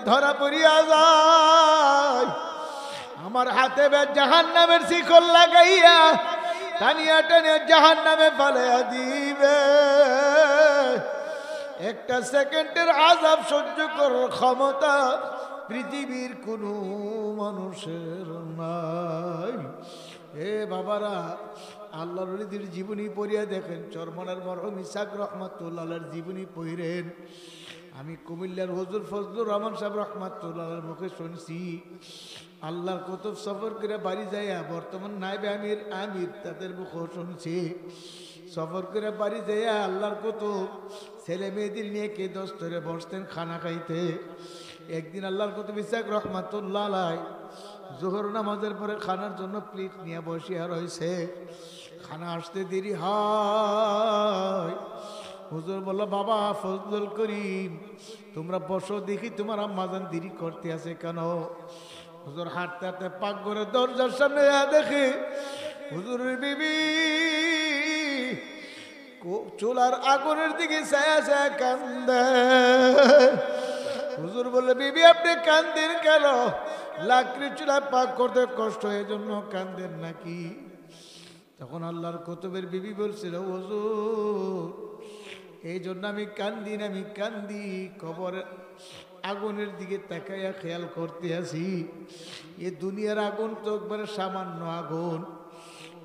ধরা পড়িয়া যায়, আমার হাতে জাহান্নামের শিকল লাগাইয়া টানিয়া টানিয়া জাহান্নামে ফালাইয়া দিবে। একটা সেকেন্ডের আযাব সহ্য করার ক্ষমতা পৃথিবীর কোনো মানুষের নাই। হে বাবারা, আল্লাহর ওলিদের জীবনী পড়িয়া দেখেন। চরমনার মরহুম ইসহাক রহমাতুল্লাহর জীবনী পড়েন। আমি কুমিল্লার হুজুর ফজলুর রহমান সাহেব রহমাতুল্লাহর মুখে শুনছি, আল্লাহর কুতুব সফর করে বাড়ি যাইয়া বর্তমান নায়েবে আমির তাদের মুখে শুনছি, সফর করে বাড়ি যাইয়া আল্লাহর কুতুব ছেলে মেয়েদের নিয়ে কে দস্তরে বসতেন খানা খাইতে। একদিন আল্লাহর কুতুব ইসহাক রহমাতুল্লাহ আলাইহি জোহর নামাজের পরে খানার জন্য প্লেট নিয়ে বসিয়া রয়েছে। খানা আসতে দেরি হয়। হুজুর বলল, বাবা ফজলুল করিম, তোমরা বসো, দেখি তোমার আম্মাজান দেরি করতে আছে কেন? হুজুর হাঁটতে হাঁটতে পাকঘরের দরজার সামনে দেখে হুজুরের বিবি চুলার আগুনের দিকে ছায়া ছায়া কান্দে। হুজুর বললে, বিবি আপনি কান্দেন কেন? লাকড়ি চুলা পাক করতে কষ্ট, এই জন্য কান্দেন নাকি? তখন আল্লাহর কুতুবের বিবি বলছিল, হুজুর এই জন্য আমি কান্দি না, আমি কান্দি কবরের আগুনের দিকে তাকাইয়া খেয়াল করতে আছি। এ দুনিয়ার আগুন তো একবারে সামান্য আগুন,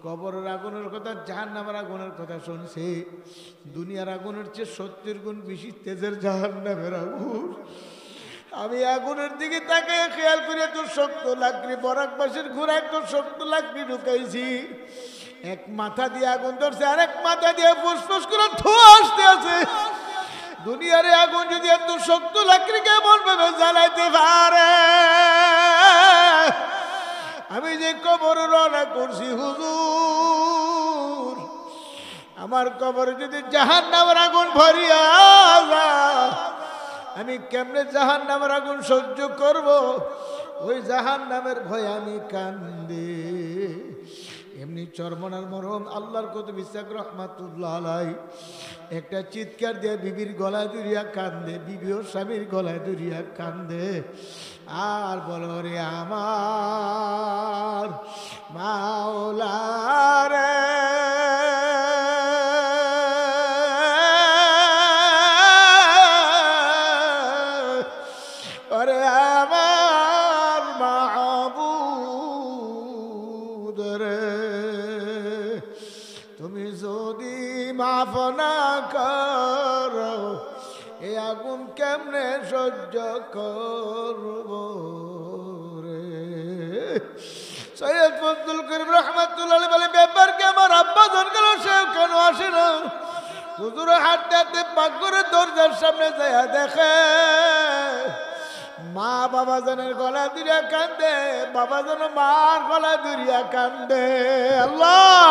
কবরের আগুনের কথা, জাহান্নামের আগুনের কথা শুনছে। দুনিয়ার আগুনের চেয়ে 70 গুণ বেশি তেজের জাহান্নামের আগুন। আমি আগুনের দিকে তাকাইয়া খেয়াল করে এত শক্ত লাকড়ি, বরাক পাশের ঘোড়া একটু শক্ত লাকড়ি ঢুকাইছি, এক মাথা দিয়ে আগুন ধরছে, আরেক মাথা দিয়ে ফুসফুস করে ধোঁয়া আসতে আছে। দুনিয়ার আগুন যদি এত শক্ত লাকড়ি কেমন ভাবে জ্বালাইতে পারে? আমি যে কবরে রওনা করছি হুজুর, আমার কবরে যদি জাহান্নামের আগুন ভরিয়া যায়, আমি কেমনে জাহান্নামের আগুন সহ্য করব? ওই জাহান্নামের ভয়ে আমি কান্দি। এমনি চরমনার মরহুম আল্লাহর কুতুব ইসহাক রহমাতুল্লাহ আলাইহি একটা চিৎকার দিয়ে বিবির গলায় ধরিয়া কান্দে, বিবিও স্বামীর গলায় ধরিয়া কান্দে আর বলো, রে আমার মাওলা রে, ওরে আমার মাহবুব রে, তুমি যদি মাফ না করো এ আগুন কেমনে সহ্য করব রে? সৈয়দ ফজলুল করিম রহমাতুল্লাহ আলাইহি বলে, ব্যাপার কি? আমার আব্বা জন গেল, সে কেন আসে না? হুজুর হাঁটতে হাঁটতে পাকঘরের দরজার সামনে যাইয়া দেখে মা বাবা জনের গলা ধরিয়া কান্দে, বাবা জন মার গলা ধরিয়া কান্দে। আল্লাহ!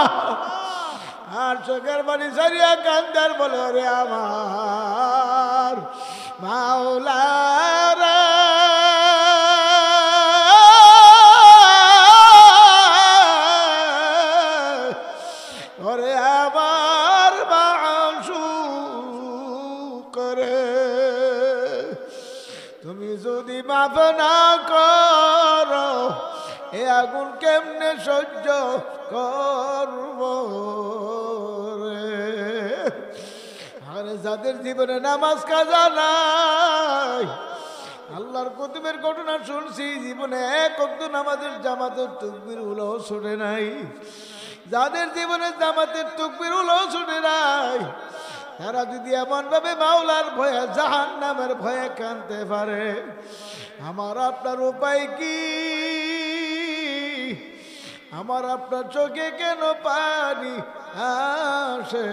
আর চোখের পানি সারিয়া কান্দার বলে, রে আমার মাওলা রে, ওরে আমার মাশুক রে, তুমি যদি মাফ না করো এ আগুন কেমনে সহ্য করব রে? আরে যাদের জীবনে নামাজ কাজা নাই, আল্লাহর কুতুবের ঘটনা শুনছি, জীবনে এক ওয়াক্ত নামাজের জামাতের তাকবীর উলাও শুনে নাই, যাদের জীবনে জামাতের তাকবীর উলাও শুনে নাই, তারা যদি এমন ভাবে মাওলার ভয়ে জাহান্নামের ভয়ে কাঁদতে পারে, আমার আপনার উপায় কি? আমার আপনার চোখে কেন পানি আসে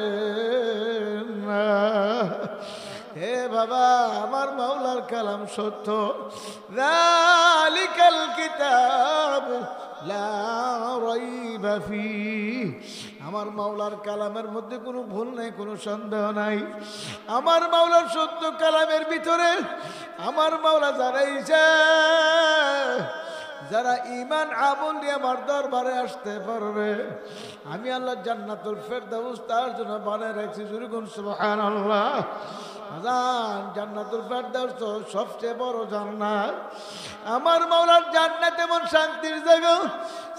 না? হে বাবা, আমার মাওলার কালাম সত্য, যালিকাল কিতাব লা রাইবা ফীহ। আমার মাওলার কালামের মধ্যে কোনো ভুল নাই, কোনো সন্দেহ নাই। আমার মাওলার সত্য কালামের ভিতরে আমার মাওলা জানাইছে, যারা ঈমান আমল নিয়ে আমার দরবারে আসতে পারবে আমি আল্লাহ জান্নাতুল ফেরদাউস তার জন্য বানায় রাখছি। জোরে বলুন সুবহানাল্লাহ। আজান জান্নাতুল ফেরদাউস তো সবচেয়ে বড় জান্নাত। আমার মাওলার জান্নাত এমন শান্তির জায়গা,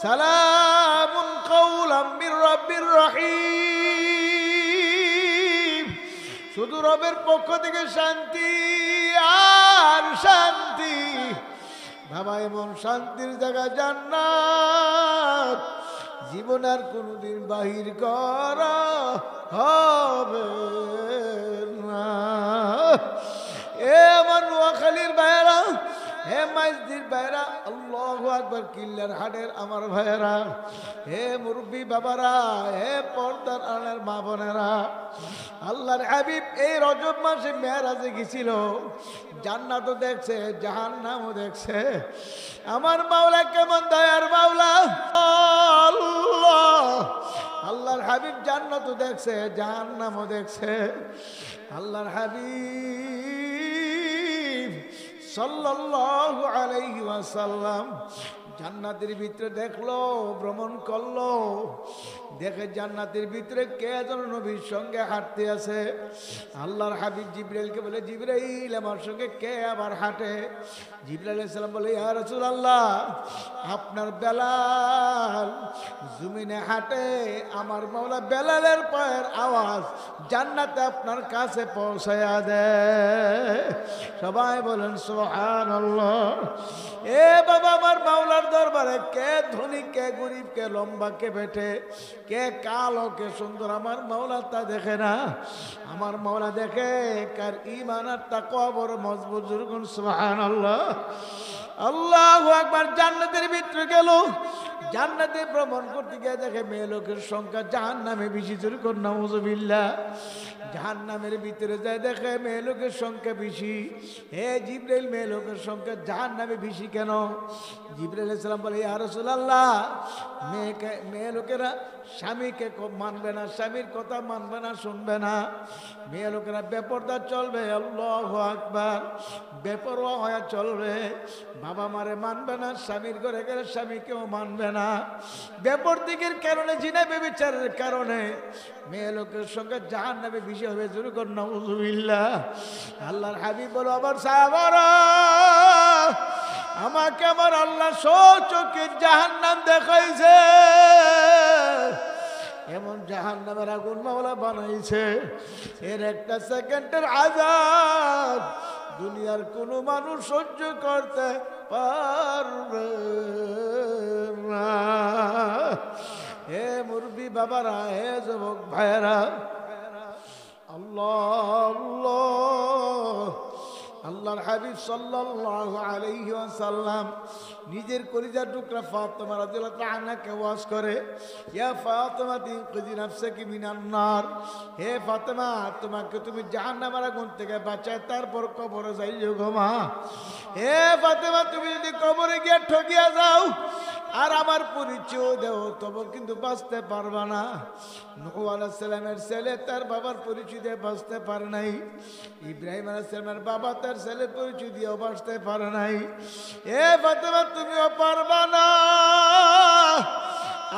সালামুন কাওলাম মির রাব্বির রহিম। শুধু রবের পক্ষ থেকে শান্তি আর শান্তি। বাবা এমন শান্তির জায়গা জান্নাত, জীবন আর কোনদিন বাহির করা হবে না। এ আমার নোয়াখালীর ভাইয়েরা, হে মাইজদির ভাইয়েরা, আল্লাহু আকবার কিল্লার হাটের আমার ভাইয়েরা, হে মুরব্বী বাবারা, হে পর্দার আড়ালের মা বোনেরা, আল্লাহর হাবিব এই রজব মাসে মেরাজে গেছিল। জান্নাতও দেখছে, জাহান্নামও দেখছে। আমার মাওলা কেমন দয়ার মাওলা। আল্লাহ আল্লাহর হাবিব জান্নাতও দেখছে, জাহান্নামও দেখছে। আল্লাহর হাবিব সাল্লাল্লাহু আলাইহি ওয়াসাল্লাম জান্নাতের ভিতরে দেখলো, ভ্রমণ করলো, দেখে জান্নাতের ভিতরে কে যেন নবীর সঙ্গে হাঁটতে আছে। আল্লাহর হাবিব জিবরাইলকে বলে, জিবরাইল আমার সঙ্গে কে আবার হাঁটে? জিবরাইল আলাইহিস সালাম বলে, ইয়া রাসূলুল্লাহ আপনার বেলাল জমিনে হাঁটে, আমার মাওলা বেলালের পায়ের আওয়াজ জান্নাতে আপনার কাছে পৌঁছায়া দেয়। সবাই বলেন সুবহানাল্লাহ। এ বাবা আমার মাওলার দরবারে কে ধনী, কে গরিব, কে লম্বা, কে বেটে, কে কালো, কে সুন্দর, আমার মাওলা তা দেখে না। আমার মাওলা দেখে কার ঈমান আর তাকওয়া বড় মজবুত। জোরে সুবহানাল্লাহ। আল্লাহু আকবার। জান্নাতের ভিতরে গেল, জান্নাতে ভ্রমণ করতে গিয়ে দেখে মেয়ে লোকের সংখ্যা জাহান্নামে বেশি। জোরে কোন নাউযুবিল্লাহ। জাহান্নামের ভিতরে যায় দেখে মেয়ে লোকের সংখ্যা বেশি। হে জিবরাইল মেয়ে লোকের সংখ্যা জাহান্নামে বেশি কেন? জিবরাইল আলাইহিস সালাম বলে, ইয়া রাসূলুল্লাহ মেয়ে লোকেরা স্বামীকে মানবে না, স্বামীর কথা মানবে না, শুনবে না। মেয়ে লোকেরা বেপরদা চলবে। আল্লাহু আকবার। বেপরোয়া হয়ে চলবে। বাবা মারে মানবে না, স্বামীর ঘরে গেলে স্বামীকেও মানবে না। বেপরদিকের কারণে, জিনা ব্যভিচারের কারণে মেয়ে লোকের সঙ্গে জাহান্নামে বেশি হবে। জোরে কর নাউযুবিল্লাহ। আল্লাহর হাবিব বলো, আবার সাহাবারা আমাকে আমার আল্লাহ চোখে জাহান্নাম দেখাইছে। এমন জাহান্নামের আগুন মাওলা বানাইছে, এর একটা সেকেন্ডের আযাব দুনিয়ার কোনো মানুষ সহ্য করতে পারবে না। হে মুরব্বী বাবারা, হে যুবক ভাইয়েরা, আল্লাহ আল্লাহ। আল্লাহর হাবিব সাল্লাল্লাহু আলাইহি ওয়াসাল্লাম নিজের কলিজার টুকরা ফাতেমা রাদিয়াল্লাহু তাআলা আনহাকে ওয়াজ করে, ইয়া ফাতেমা ইনকিজি নাফসাকি মিনান নার। হে ফাতেমা, তোমাকে তুমি জাহান্নামের আগুন থেকে বাঁচায় তারপর কবরে যাইও গো মা। হে ফাতেমা, তুমি যদি কবরে গিয়ে ঠকিয়া যাও আর আমার পরিচয় দেও তবে কিন্তু বাঁচতে পারবা না। নূহ আলাইহিস সালামের ছেলে তার বাবার পরিচয় দিয়ে বাঁচতে পারে নাই। ইব্রাহিম আলাইহিস সালামের বাবা তার ছেলের পরিচয় দিয়েও বাঁচতে পারে নাই। এ ফাতেমা, তুমিও পারবা না।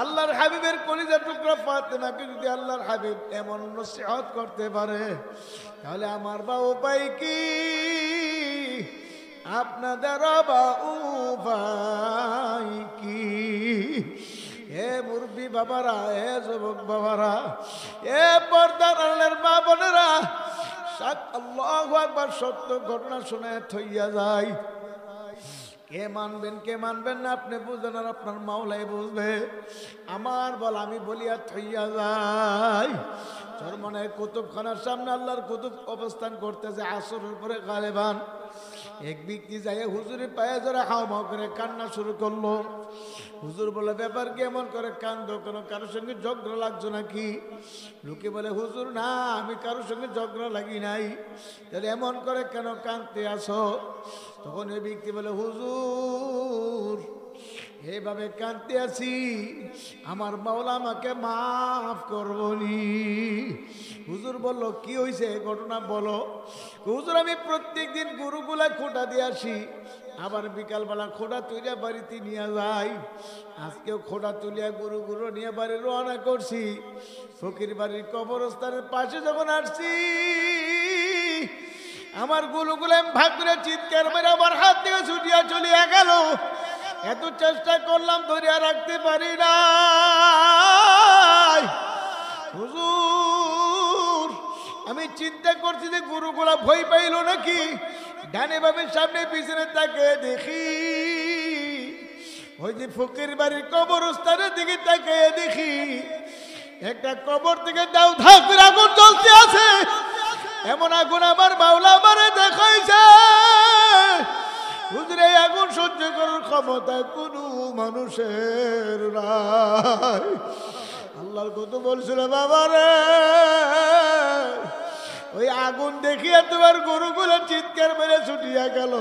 আল্লাহর হাবিবের কলিজার টুকরা ফাতেমাকে যদি আল্লাহর হাবিব এমন নসিহত করতে পারে, তাহলে আমার বা উপায় কি? আপনাদের বা উপায় কি? হে মুরব্বী বাবারা, হে যুবক বাবারা, হে পর্দার আড়ালের মা বোনেরা, আল্লাহু আকবার সত্য ঘটনা শুনে থইয়া যায়। কে মানবেন কে মানবেন না আপনি বুঝবেন, আর আপনার মাওলাই বুঝবে। আমার বল আমি বলিয়া থইয়া যাই। চরমনের কুতুবখানার সামনে আল্লাহর কুতুব অবস্থান করতেছে আসরের পরে গালেবান। এক ব্যক্তি যাই হুজুরের পায়ে ধরে হাওমাও করে কান্না শুরু করলো। হুজুর বলে, ব্যাপার কি এমন করে কান্দো কেন? কারোর সঙ্গে ঝগড়া লাগছো নাকি? লোকে বলে, হুজুর না, আমি কারোর সঙ্গে ঝগড়া লাগি নাই। তাহলে এমন করে কেন কাঁদতে আসো? তখন ওই ব্যক্তি বলে, হুজুর এইভাবে কাঁদতে আছি, আমার মাওলা আমাকে মাফ করবনি। হুজুর বলল, কি হয়েছে ঘটনা বলো। হুজুর, আমি প্রত্যেক দিন গরুগুলা খোঁটা দিয়ে আসি, আবার বিকালবেলা খোঁটা তুলিয়া বাড়িতে নিয়ে যাই। আজকেও খোঁটা তুলিয়া গরুগুলো নিয়ে বাড়ি রওনা করছি। ফকির বাড়ির কবরস্থানের পাশে যখন আসছি, আমার গরুগুলো ভাগ করে চিৎকার মেরে আমার হাত থেকে ছুটিয়া চলিয়া গেল। এত চেষ্টা করলাম, ধরিয়া রাখতে পারি না। হুজুর, আমি চিন্তা করছি যে গরুগুলা ভয় পাইল নাকি। ডানে বামের সামনে পিছনে তাকে দেখি, ওই যে ফকির বাড়ির কবরস্থানের দিকে তাকে দেখি, একটা কবর থেকে দাও ধাক করে আগুন জ্বলতে আছে। এমন আগুন আমার মাওলা আমারে দেখাইছে। হুজুর, এই আগুন সহ্য করার ক্ষমতা কোনো মানুষের নাই। আল্লাহর কত বলছিল বাবা রে, ওই আগুন দেখিয়া তোমার গরুগুলো চিৎকার মেরে ছুটিয়া গেল।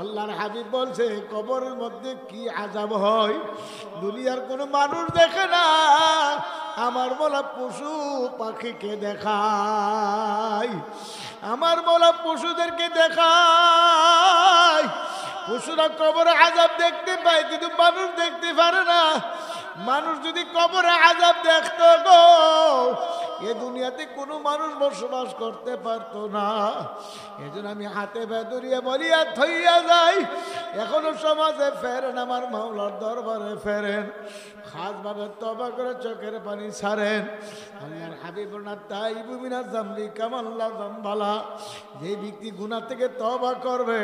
আল্লাহর হাবিব বলছে, কবরের মধ্যে কি আযাব হয় দুনিয়ার কোনো মানুষ দেখে না, আমার মোলা পশু পাখিকে দেখায়, আমার মোলা পশুদেরকে দেখায়। পশুরা কবরে আযাব দেখতে পায়, কিন্তু মানুষ দেখতে পারে না। মানুষ যদি কবরে আযাব দেখতো গো, এ দুনিয়াতে কোনো মানুষ বসবাস করতে পারতো না। এজন্য আমি হাতে বেদরিয়া বলিয়া থইয়া যাই, এখনো সমাজে ফেরেন, আমার মাওলার দরবারে ফেরেন, খাসভাবে তওবা করে চোখের পানি ছাড়েন। আল্লাহর হাবিব না তাইবু মিনাজ যামবি কামাল্লা যামবালা, যে ব্যক্তি গুনাহ থেকে তওবা করবে